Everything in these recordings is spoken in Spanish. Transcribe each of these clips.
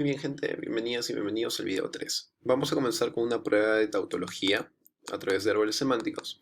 Muy bien, gente, bienvenidas y bienvenidos al video 3. Vamos a comenzar con una prueba de tautología a través de árboles semánticos.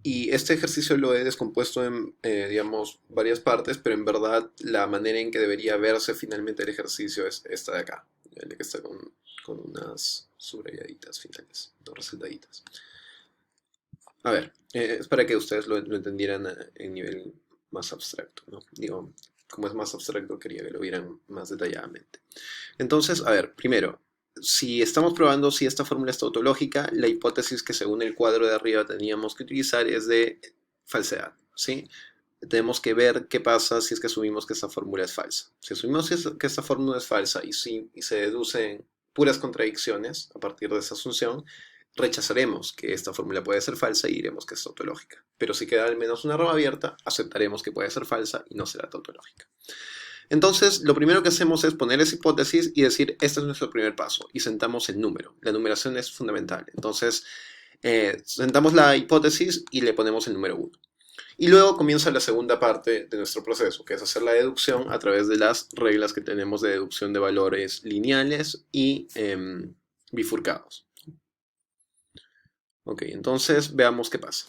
Y este ejercicio lo he descompuesto en, digamos, varias partes, pero en verdad la manera en que debería verse finalmente el ejercicio es esta de acá, el que está con unas subrayaditas finales, no resaltaditas. A ver, es para que ustedes lo entendieran en nivel más abstracto, ¿no? Digo, como es más abstracto, quería que lo vieran más detalladamente. Entonces, a ver, primero, si estamos probando si esta fórmula es tautológica, la hipótesis que según el cuadro de arriba teníamos que utilizar es de falsedad, ¿sí? Tenemos que ver qué pasa si es que asumimos que esta fórmula es falsa. Si asumimos que esta fórmula es falsa y se deducen puras contradicciones a partir de esa asunción, rechazaremos que esta fórmula puede ser falsa y diremos que es tautológica. Pero si queda al menos una rama abierta, aceptaremos que puede ser falsa y no será tautológica. Entonces, lo primero que hacemos es poner esa hipótesis y decir, este es nuestro primer paso, y sentamos el número. La numeración es fundamental. Entonces, sentamos la hipótesis y le ponemos el número 1. Y luego comienza la segunda parte de nuestro proceso, que es hacer la deducción a través de las reglas que tenemos de deducción de valores lineales y bifurcados. Ok, entonces veamos qué pasa.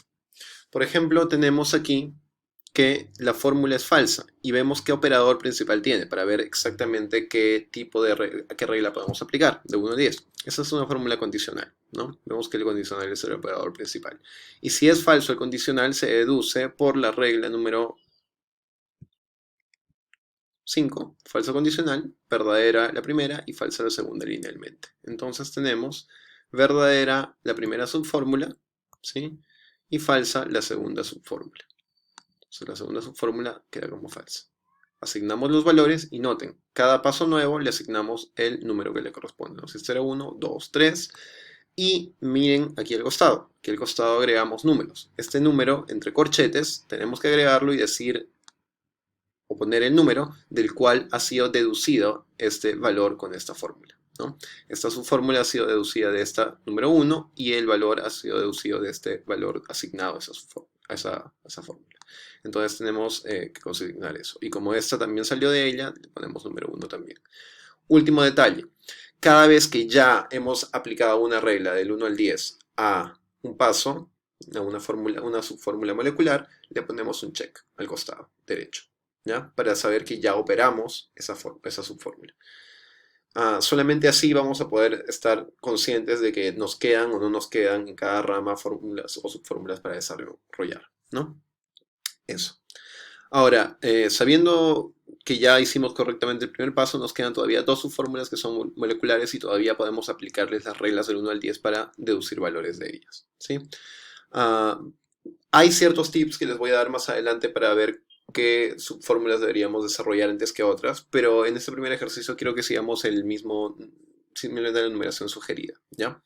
Por ejemplo, tenemos aquí que la fórmula es falsa y vemos qué operador principal tiene para ver exactamente qué tipo de qué regla podemos aplicar, de 1 a 10. Esa es una fórmula condicional, ¿no? Vemos que el condicional es el operador principal. Y si es falso el condicional, se deduce por la regla número 5, falso condicional, verdadera la primera y falsa la segunda linealmente. Entonces tenemos verdadera la primera subfórmula, ¿sí? Y falsa la segunda subfórmula. Entonces la segunda subfórmula queda como falsa. Asignamos los valores y noten, cada paso nuevo le asignamos el número que le corresponde. Entonces este era 1, 2, 3. Y miren aquí al costado, que al costado agregamos números. Este número, entre corchetes, tenemos que agregarlo y decir o poner el número del cual ha sido deducido este valor con esta fórmula, ¿no? Esta subfórmula ha sido deducida de esta número 1 y el valor ha sido deducido de este valor asignado a esa fórmula. Entonces tenemos que consignar eso. Y como esta también salió de ella, le ponemos número 1 también. Último detalle. Cada vez que ya hemos aplicado una regla del 1 al 10 a un paso, a una subfórmula molecular, le ponemos un check al costado derecho, ¿ya? Para saber que ya operamos esa subfórmula. Solamente así vamos a poder estar conscientes de que nos quedan o no nos quedan en cada rama fórmulas o subfórmulas para desarrollar, ¿no? Eso. Ahora, sabiendo que ya hicimos correctamente el primer paso, nos quedan todavía dos subfórmulas que son moleculares y todavía podemos aplicarles las reglas del 1 al 10 para deducir valores de ellas, ¿sí? Ah, Hay ciertos tips que les voy a dar más adelante para ver qué subfórmulas deberíamos desarrollar antes que otras, pero en este primer ejercicio quiero que sigamos el mismo, simplemente la numeración sugerida, ¿ya?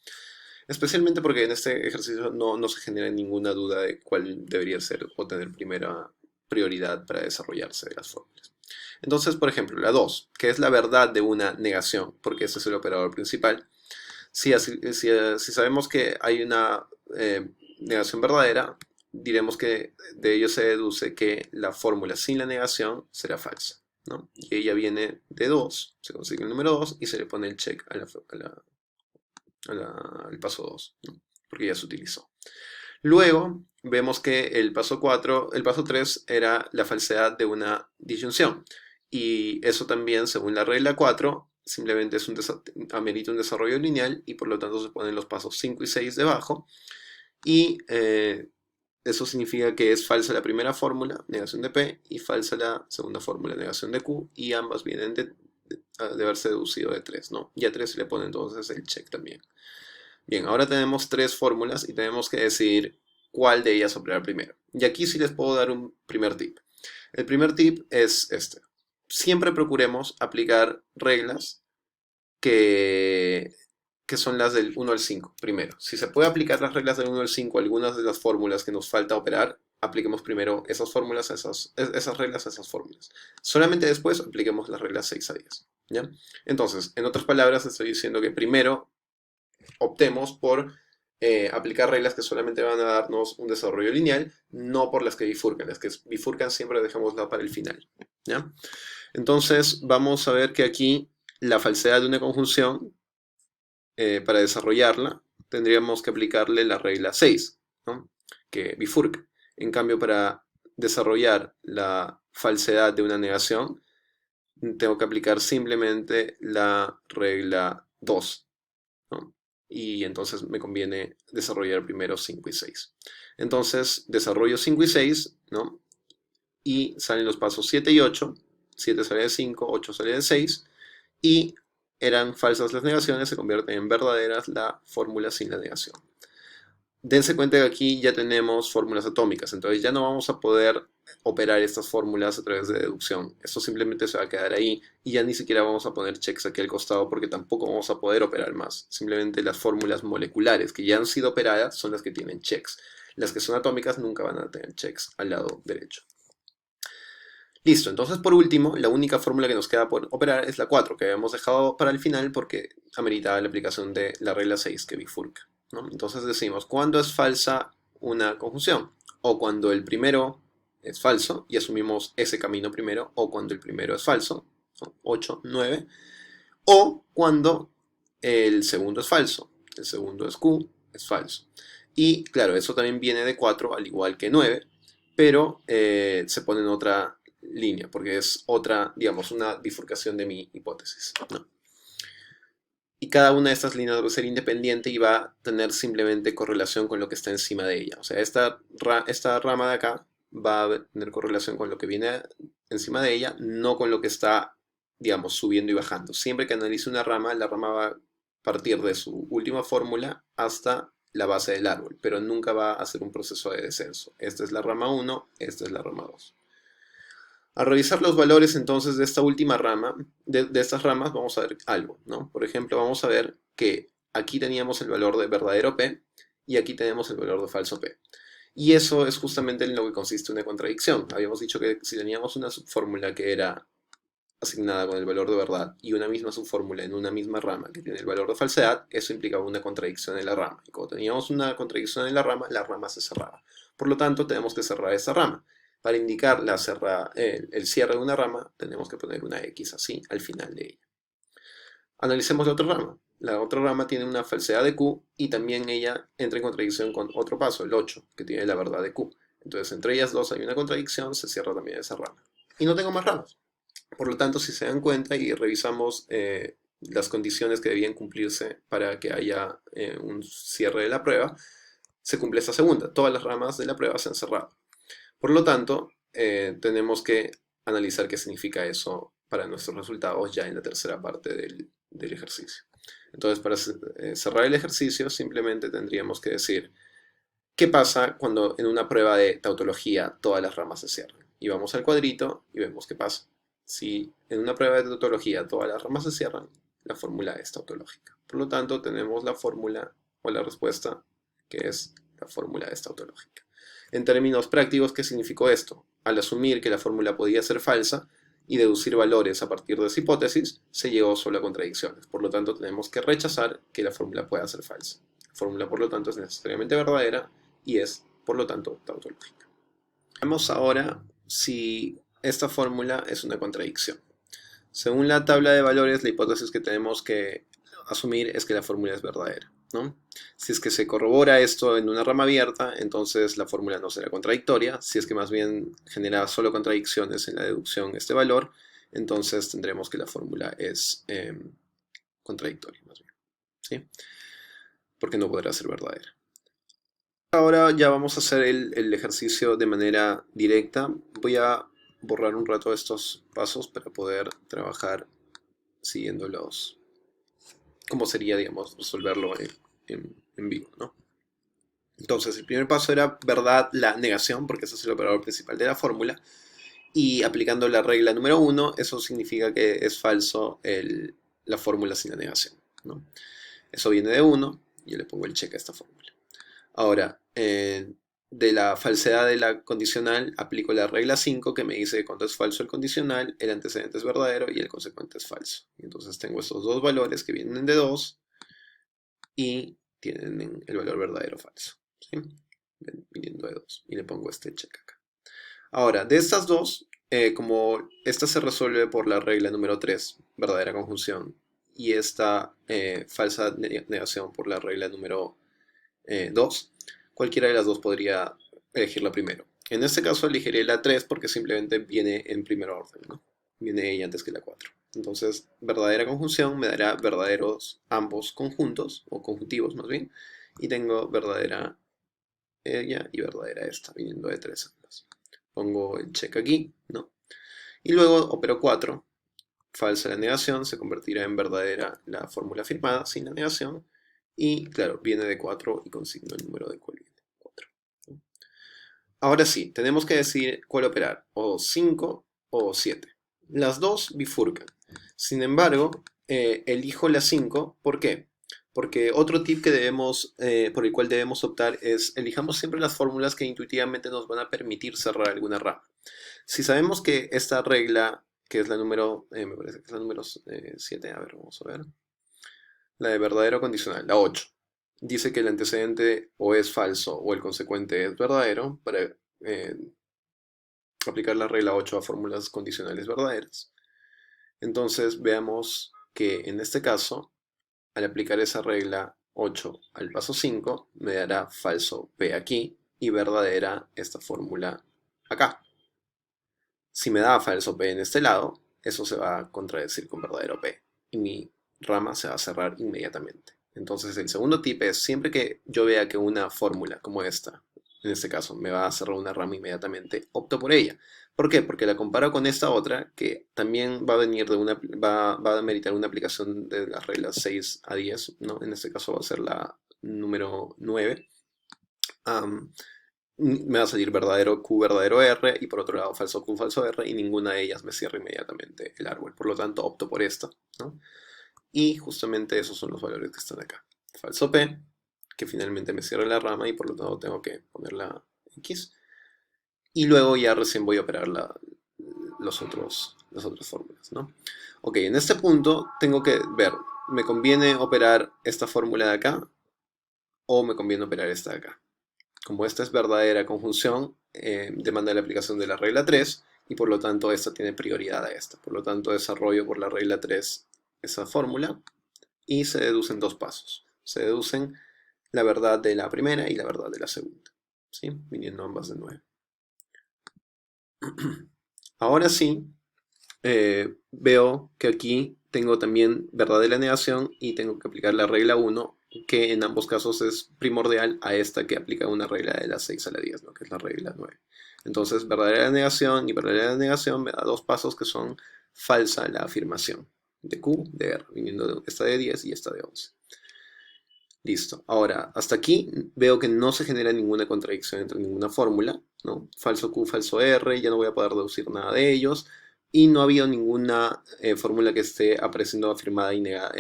Especialmente porque en este ejercicio no se genera ninguna duda de cuál debería ser o tener primera prioridad para desarrollarse de las fórmulas. Entonces, por ejemplo, la 2, que es la verdad de una negación, porque ese es el operador principal. Si sabemos que hay una negación verdadera, diremos que de ello se deduce que la fórmula sin la negación será falsa, ¿no? Y ella viene de 2, se consigue el número 2 y se le pone el check al paso 2, ¿no? Porque ya se utilizó. Luego vemos que el paso 3 era la falsedad de una disyunción. Y eso también, según la regla 4, simplemente amerita un desarrollo lineal y por lo tanto se ponen los pasos 5 y 6 debajo. Y eso significa que es falsa la primera fórmula, negación de P, y falsa la segunda fórmula, negación de Q, y ambas vienen de haberse deducido de 3, ¿no? Y a 3 se le pone entonces el check también. Bien, ahora tenemos tres fórmulas y tenemos que decidir cuál de ellas operar primero. Y aquí sí les puedo dar un primer tip. El primer tip es este. Siempre procuremos aplicar reglas que, que son las del 1 al 5 primero. Si se puede aplicar las reglas del 1 al 5 a algunas de las fórmulas que nos falta operar, apliquemos primero esas fórmulas, esas reglas a esas fórmulas. Solamente después apliquemos las reglas 6 a 10. ¿Ya? Entonces, en otras palabras, estoy diciendo que primero optemos por aplicar reglas que solamente van a darnos un desarrollo lineal, no por las que bifurcan. Las que bifurcan siempre dejémosla para el final, ¿ya? Entonces vamos a ver que aquí la falsedad de una conjunción, para desarrollarla, tendríamos que aplicarle la regla 6, ¿no? Que bifurca. En cambio, para desarrollar la falsedad de una negación, tengo que aplicar simplemente la regla 2, ¿no? Y entonces me conviene desarrollar primero 5 y 6. Entonces desarrollo 5 y 6, ¿no? Y salen los pasos 7 y 8. 7 sale de 5, 8 sale de 6. Y eran falsas las negaciones, se convierten en verdaderas la fórmula sin la negación. Dense cuenta que aquí ya tenemos fórmulas atómicas, entonces ya no vamos a poder operar estas fórmulas a través de deducción. Esto simplemente se va a quedar ahí y ya ni siquiera vamos a poner checks aquí al costado porque tampoco vamos a poder operar más. Simplemente las fórmulas moleculares que ya han sido operadas son las que tienen checks. Las que son atómicas nunca van a tener checks al lado derecho. Listo, entonces por último, la única fórmula que nos queda por operar es la 4, que habíamos dejado para el final porque ameritaba la aplicación de la regla 6 que bifurca, ¿no? Entonces decimos, ¿cuándo es falsa una conjunción? O cuando el primero es falso y asumimos ese camino primero, o cuando el primero es falso, son 8, 9, o cuando el segundo es falso, el segundo es Q, es falso. Y claro, eso también viene de 4 al igual que 9, pero se pone en otra línea, porque es otra, digamos, una bifurcación de mi hipótesis, ¿no? Y cada una de estas líneas va a ser independiente y va a tener simplemente correlación con lo que está encima de ella. O sea, esta rama de acá va a tener correlación con lo que viene encima de ella, no con lo que está, digamos, subiendo y bajando. Siempre que analice una rama, la rama va a partir de su última fórmula hasta la base del árbol, pero nunca va a hacer un proceso de descenso. Esta es la rama 1, esta es la rama 2. Al revisar los valores entonces de esta última rama, de estas ramas, vamos a ver algo, ¿no? Por ejemplo, vamos a ver que aquí teníamos el valor de verdadero P y aquí tenemos el valor de falso P. Y eso es justamente en lo que consiste una contradicción. Habíamos dicho que si teníamos una subfórmula que era asignada con el valor de verdad y una misma subfórmula en una misma rama que tiene el valor de falsedad, eso implicaba una contradicción en la rama. Y cuando teníamos una contradicción en la rama se cerraba. Por lo tanto, tenemos que cerrar esa rama. Para indicar el cierre de una rama, tenemos que poner una X así al final de ella. Analicemos la otra rama. La otra rama tiene una falsedad de Q y también ella entra en contradicción con otro paso, el 8, que tiene la verdad de Q. Entonces, entre ellas dos hay una contradicción, se cierra también esa rama. Y no tengo más ramas. Por lo tanto, si se dan cuenta y revisamos las condiciones que debían cumplirse para que haya un cierre de la prueba, se cumple esta segunda. Todas las ramas de la prueba se han cerrado. Por lo tanto, tenemos que analizar qué significa eso para nuestros resultados ya en la tercera parte del ejercicio. Entonces, para cerrar el ejercicio, simplemente tendríamos que decir, ¿qué pasa cuando en una prueba de tautología todas las ramas se cierran? Y vamos al cuadrito y vemos qué pasa. Si en una prueba de tautología todas las ramas se cierran, la fórmula es tautológica. Por lo tanto, tenemos la fórmula o la respuesta que es la fórmula es tautológica. En términos prácticos, ¿qué significó esto? Al asumir que la fórmula podía ser falsa y deducir valores a partir de esa hipótesis, se llegó solo a contradicciones. Por lo tanto, tenemos que rechazar que la fórmula pueda ser falsa. La fórmula, por lo tanto, es necesariamente verdadera y es, por lo tanto, tautológica. Veamos ahora si esta fórmula es una contradicción. Según la tabla de valores, la hipótesis que tenemos que asumir es que la fórmula es verdadera, ¿no? Si es que se corrobora esto en una rama abierta, entonces la fórmula no será contradictoria. Si es que más bien genera solo contradicciones en la deducción este valor, entonces tendremos que la fórmula es contradictoria, más bien, ¿sí? Porque no podrá ser verdadera. Ahora ya vamos a hacer el ejercicio de manera directa. Voy a borrar un rato estos pasos para poder trabajar siguiendo cómo sería, digamos, resolverlo en vivo, ¿no? Entonces, el primer paso era verdad la negación, porque ese es el operador principal de la fórmula. Y aplicando la regla número 1, eso significa que es falso la fórmula sin la negación, ¿no? Eso viene de 1, yo le pongo el check a esta fórmula. Ahora, de la falsedad de la condicional, aplico la regla 5 que me dice que cuando es falso el condicional, el antecedente es verdadero y el consecuente es falso. Y entonces tengo estos dos valores que vienen de 2 y tienen el valor verdadero o falso, ¿sí? Viniendo de 2. Y le pongo este check acá. Ahora, de estas dos, como esta se resuelve por la regla número 3, verdadera conjunción, y esta falsa negación por la regla número 2, cualquiera de las dos podría elegirla primero. En este caso elegiré la 3 porque simplemente viene en primer orden, ¿no? Viene ella antes que la 4. Entonces, verdadera conjunción me dará verdaderos ambos conjuntos, o conjuntivos más bien, y tengo verdadera ella y verdadera esta, viniendo de 3 ambas. Pongo el check aquí, ¿no? Y luego opero 4, falsa la negación, se convertirá en verdadera la fórmula afirmada sin la negación. Y claro, viene de 4 y consigno el número de cuál viene, 4. Ahora sí, tenemos que decidir cuál operar, o 5 o 7. Las dos bifurcan. Sin embargo, elijo la 5, ¿por qué? Porque otro tip que por el cual debemos optar es elijamos siempre las fórmulas que intuitivamente nos van a permitir cerrar alguna rama. Si sabemos que esta regla, que es la número, me parece que es la número 7, a ver, vamos a ver. La de verdadero condicional, la 8. Dice que el antecedente o es falso o el consecuente es verdadero para eh, aplicar la regla 8 a fórmulas condicionales verdaderas. Entonces veamos que en este caso, al aplicar esa regla 8 al paso 5, me dará falso P aquí y verdadera esta fórmula acá. Si me da falso P en este lado, eso se va a contradecir con verdadero P y mi rama se va a cerrar inmediatamente. Entonces el segundo tip es siempre que yo vea que una fórmula como esta, en este caso, me va a cerrar una rama inmediatamente, opto por ella. ¿Por qué? Porque la comparo con esta otra que también va a venir va a meritar una aplicación de las reglas 6 a 10, ¿no? En este caso va a ser la número 9. Me va a salir verdadero Q, verdadero R, y por otro lado falso Q, falso R, y ninguna de ellas me cierra inmediatamente el árbol. Por lo tanto, opto por esta, ¿no? Y justamente esos son los valores que están acá. Falso P, que finalmente me cierra la rama y por lo tanto tengo que poner la X. Y luego ya recién voy a operar las otras fórmulas, ¿no? Ok, en este punto tengo que ver, ¿me conviene operar esta fórmula de acá o me conviene operar esta de acá? Como esta es verdadera conjunción, demanda la aplicación de la regla 3 y por lo tanto esta tiene prioridad a esta. Por lo tanto desarrollo por la regla 3 esa fórmula y se deducen dos pasos. Se deducen la verdad de la primera y la verdad de la segunda, ¿sí? Viniendo ambas de 9. Ahora sí, veo que aquí tengo también verdad de la negación y tengo que aplicar la regla 1, que en ambos casos es primordial a esta que aplica una regla de la 6 a la 10, ¿no? Que es la regla 9. Entonces, verdadera negación y verdadera negación me da dos pasos que son falsa la afirmación de Q, de R, viniendo de esta de 10 y esta de 11. Listo. Ahora, hasta aquí veo que no se genera ninguna contradicción entre ninguna fórmula, ¿no? Falso Q, falso R, ya no voy a poder deducir nada de ellos. Y no ha habido ninguna fórmula que esté apareciendo afirmada y negada,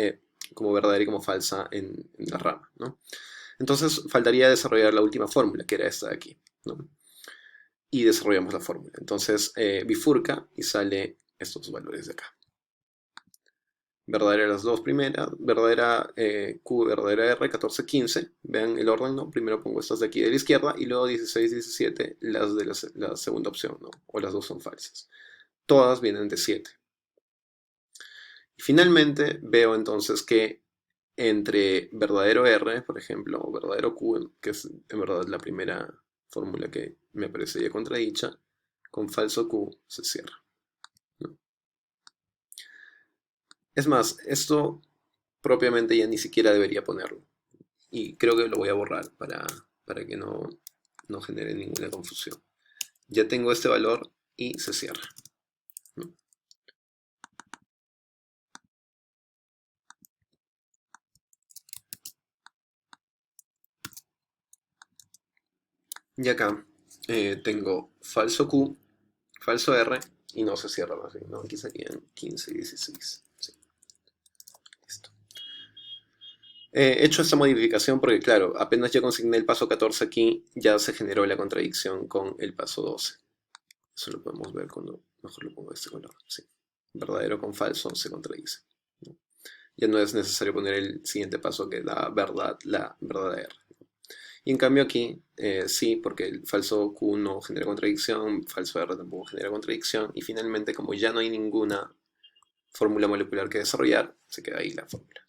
como verdadera y como falsa en la rama, ¿no? Entonces faltaría desarrollar la última fórmula, que era esta de aquí, ¿no? Y desarrollamos la fórmula. Entonces bifurca y sale estos valores de acá. Verdadera las dos primeras, verdadera Q, verdadera R, 14, 15. Vean el orden, ¿no? Primero pongo estas de aquí de la izquierda y luego 16, 17, las de la segunda opción, ¿no? O las dos son falsas. Todas vienen de 7. Y finalmente veo entonces que entre verdadero R, por ejemplo, o verdadero Q, que es en verdad la primera fórmula que me parecería contradicha, con falso Q se cierra, ¿no? Es más, esto propiamente ya ni siquiera debería ponerlo. Y creo que lo voy a borrar para que no genere ninguna confusión. Ya tengo este valor y se cierra, ¿no? Y acá tengo falso Q, falso R y no se cierra más bien, ¿no? Aquí serían 15 y 16. Sí, listo. He hecho esta modificación porque, claro, apenas yo consigné el paso 14 aquí, ya se generó la contradicción con el paso 12. Eso lo podemos ver cuando mejor lo pongo de este color. Sí. Verdadero con falso se contradice, ¿no? Ya no es necesario poner el siguiente paso que da verdad, la verdadera. Y en cambio aquí sí, porque el falso Q no genera contradicción, falso R tampoco genera contradicción, y finalmente como ya no hay ninguna fórmula molecular que desarrollar, se queda ahí la fórmula.